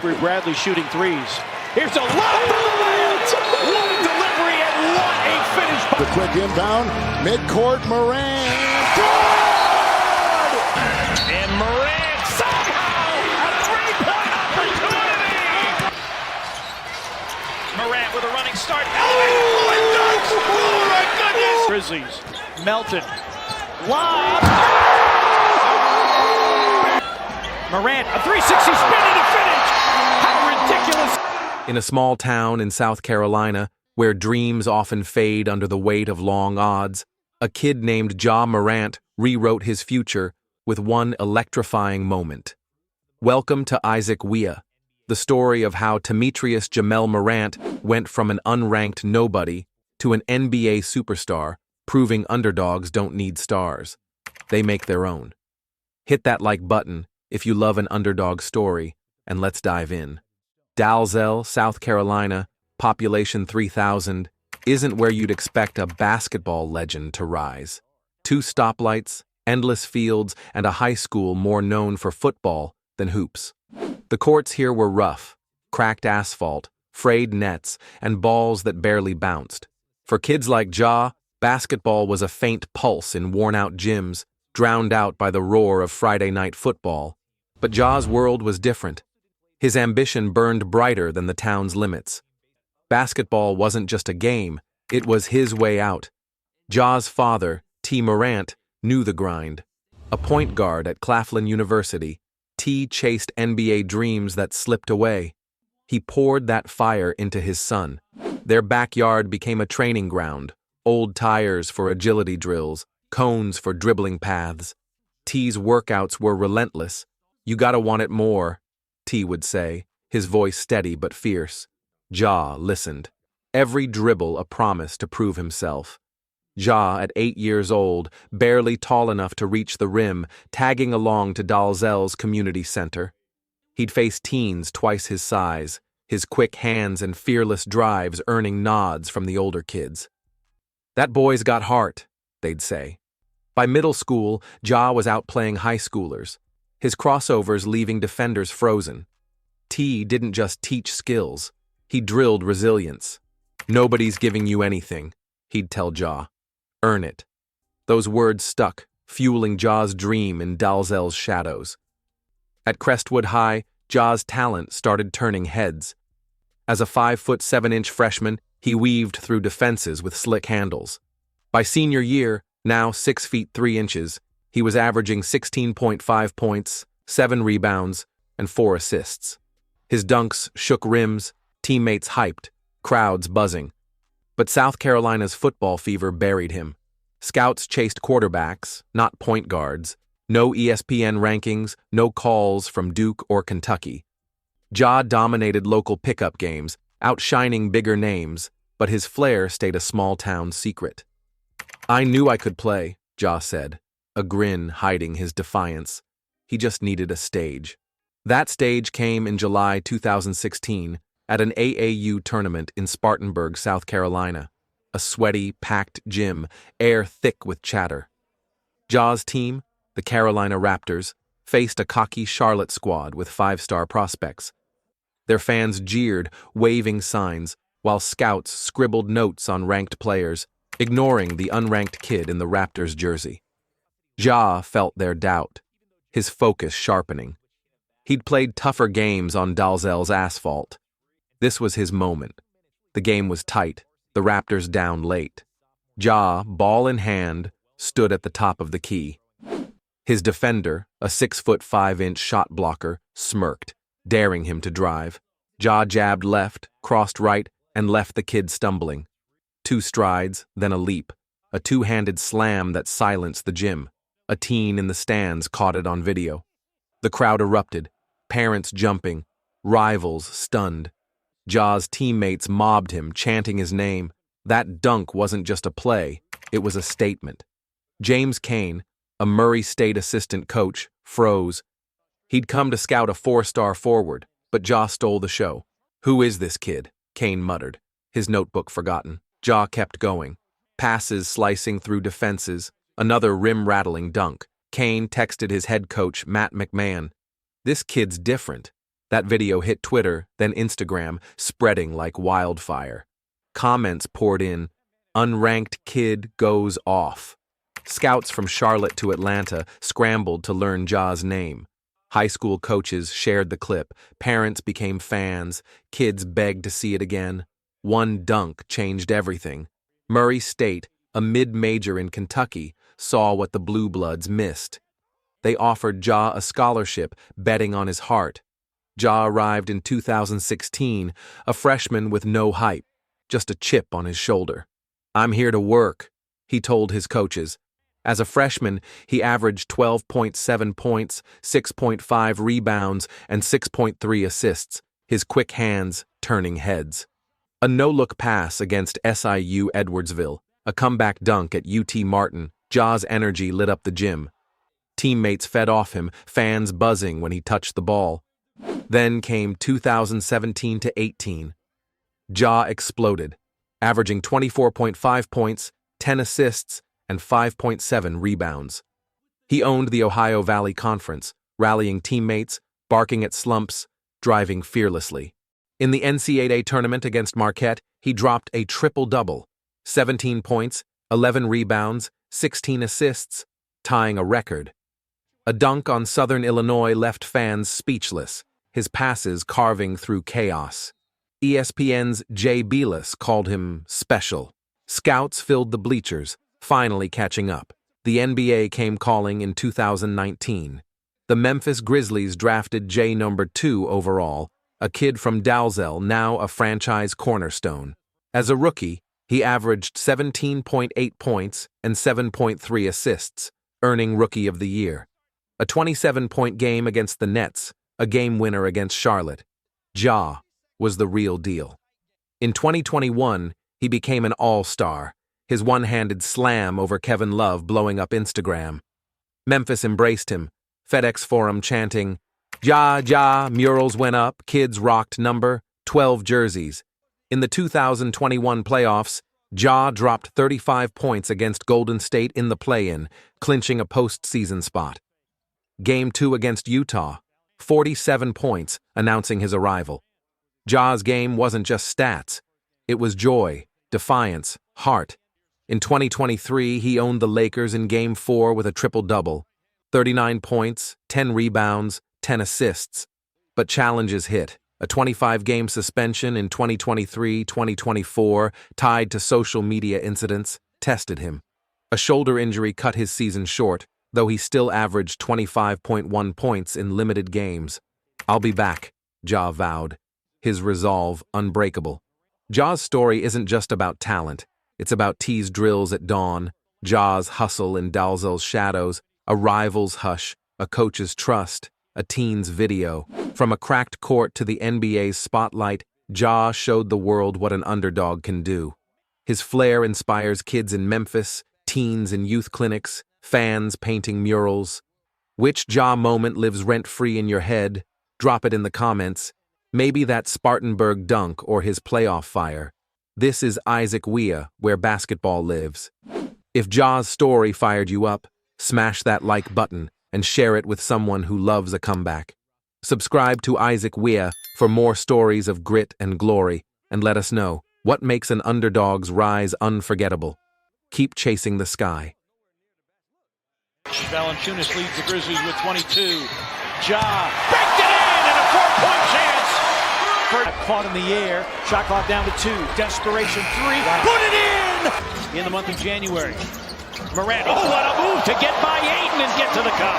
Bradley shooting threes. Here's a lob from the Lions. What a delivery and what a finish. The quick inbound, midcourt, Morant. Good! And Morant somehow a three-point opportunity. Morant with a running start. And dunks. Oh my goodness. Grizzlies. Melton. Lob. Morant, a 360 spin and a finish. How ridiculous. In a small town in South Carolina, where dreams often fade under the weight of long odds, a kid named Ja Morant rewrote his future with one electrifying moment. Welcome to Isaac Weah, the story of how Demetrius Jamel Morant went from an unranked nobody to an NBA superstar, proving underdogs don't need stars. They make their own. Hit that like button if you love an underdog story, and let's dive in. Dalzell, South Carolina, population 3,000, isn't where you'd expect a basketball legend to rise. 2 stoplights, endless fields, and a high school more known for football than hoops. The courts here were rough, cracked asphalt, frayed nets, and balls that barely bounced. For kids like Ja, basketball was a faint pulse in worn-out gyms, drowned out by the roar of Friday night football. But Ja's world was different. His ambition burned brighter than the town's limits. Basketball wasn't just a game, it was his way out. Ja's father, T. Morant, knew the grind. A point guard at Claflin University, T chased NBA dreams that slipped away. He poured that fire into his son. Their backyard became a training ground, old tires for agility drills, cones for dribbling paths. T's workouts were relentless. "You gotta want it more," T would say, his voice steady but fierce. Ja listened. Every dribble a promise to prove himself. Ja, at 8 years old, barely tall enough to reach the rim, tagging along to Dalzell's community center. He'd face teens twice his size, his quick hands and fearless drives earning nods from the older kids. "That boy's got heart," they'd say. By middle school, Ja was out playing high schoolers, his crossovers leaving defenders frozen. T didn't just teach skills, he drilled resilience. "Nobody's giving you anything," he'd tell Ja. "Earn it." Those words stuck, fueling Ja's dream in Dalzell's shadows. At Crestwood High, Ja's talent started turning heads. As a 5'7" freshman, he weaved through defenses with slick handles. By senior year, now 6'3", he was averaging 16.5 points, 7 rebounds, and 4 assists. His dunks shook rims, teammates hyped, crowds buzzing. But South Carolina's football fever buried him. Scouts chased quarterbacks, not point guards. No ESPN rankings, no calls from Duke or Kentucky. Ja dominated local pickup games, outshining bigger names, but his flair stayed a small-town secret. "I knew I could play," Ja said, a grin hiding his defiance. He just needed a stage. That stage came in July 2016 at an AAU tournament in Spartanburg, South Carolina. A sweaty, packed gym, air thick with chatter. Ja's team, the Carolina Raptors, faced a cocky Charlotte squad with 5-star prospects. Their fans jeered, waving signs, while scouts scribbled notes on ranked players, ignoring the unranked kid in the Raptors jersey. Ja felt their doubt, his focus sharpening. He'd played tougher games on Dalzell's asphalt. This was his moment. The game was tight, the Raptors down late. Ja, ball in hand, stood at the top of the key. His defender, a 6'5" shot blocker, smirked, daring him to drive. Ja jabbed left, crossed right, and left the kid stumbling. 2 strides, then a leap, a 2-handed slam that silenced the gym. A teen in the stands caught it on video. The crowd erupted, parents jumping, rivals stunned. Ja's teammates mobbed him, chanting his name. That dunk wasn't just a play, it was a statement. James Kane, a Murray State assistant coach, froze. He'd come to scout a 4-star forward, but Ja stole the show. "Who is this kid?" Kane muttered, his notebook forgotten. Ja kept going. Passes slicing through defenses, another rim-rattling dunk. Kane texted his head coach, Matt McMahon. "This kid's different. That video hit Twitter, then Instagram, spreading like wildfire. Comments poured in, "Unranked kid goes off." Scouts from Charlotte to Atlanta scrambled to learn Ja's name. High school coaches shared the clip, parents became fans, kids begged to see it again. One dunk changed everything. Murray State, a mid-major in Kentucky, saw what the Blue Bloods missed. They offered Ja a scholarship, betting on his heart. Ja arrived in 2016, a freshman with no hype, just a chip on his shoulder. "I'm here to work," he told his coaches. As a freshman, he averaged 12.7 points, 6.5 rebounds, and 6.3 assists, his quick hands turning heads. A no-look pass against SIU Edwardsville, a comeback dunk at UT Martin, Ja's energy lit up the gym. Teammates fed off him, fans buzzing when he touched the ball. Then came 2017 to 18. Ja exploded, averaging 24.5 points, 10 assists, and 5.7 rebounds. He owned the Ohio Valley Conference, rallying teammates, barking at slumps, driving fearlessly. In the NCAA tournament against Marquette, he dropped a triple-double, 17 points, 11 rebounds, 16 assists, tying a record. A dunk on Southern Illinois left fans speechless, his passes carving through chaos. ESPN's Jay Bilas called him special. Scouts filled the bleachers, finally catching up. The NBA came calling in 2019. The Memphis Grizzlies drafted Jay number 2 overall, a kid from Dalzell, now a franchise cornerstone. As a rookie, he averaged 17.8 points and 7.3 assists, earning Rookie of the Year. A 27-point game against the Nets, a game winner against Charlotte. Ja was the real deal. In 2021, he became an all-star, his one-handed slam over Kevin Love blowing up Instagram. Memphis embraced him, FedEx Forum chanting, "Ja, Ja," murals went up, kids rocked number 12 jerseys. In the 2021 playoffs, Ja dropped 35 points against Golden State in the play-in, clinching a postseason spot. Game 2 against Utah, 47 points, announcing his arrival. Ja's game wasn't just stats. It was joy, defiance, heart. In 2023, he owned the Lakers in Game 4 with a triple-double, 39 points, 10 rebounds, 10 assists. But challenges hit. A 25-game suspension in 2023-2024, tied to social media incidents, tested him. A shoulder injury cut his season short, though he still averaged 25.1 points in limited games. "I'll be back," Ja vowed, his resolve unbreakable. Ja's story isn't just about talent. It's about T's drills at dawn, Ja's hustle in Dalzell's shadows, a rival's hush, a coach's trust, a teen's video. From a cracked court to the NBA's spotlight, Ja showed the world what an underdog can do. His flair inspires kids in Memphis, teens in youth clinics, fans painting murals. Which Ja moment lives rent-free in your head? Drop it in the comments. Maybe that Spartanburg dunk or his playoff fire. This is Isaac Weah, where basketball lives. If Ja's story fired you up, smash that like button and share it with someone who loves a comeback. Subscribe to Isaac Weah for more stories of grit and glory, and let us know what makes an underdog's rise unforgettable. Keep chasing the sky. Valanciunas leads the Grizzlies with 22. Ja backed it in and a 4-point chance. Caught in the air, shot clock down to 2. Desperation 3, put it in the month of January. Morant, oh, what a move to get by Ayton and get to the cup.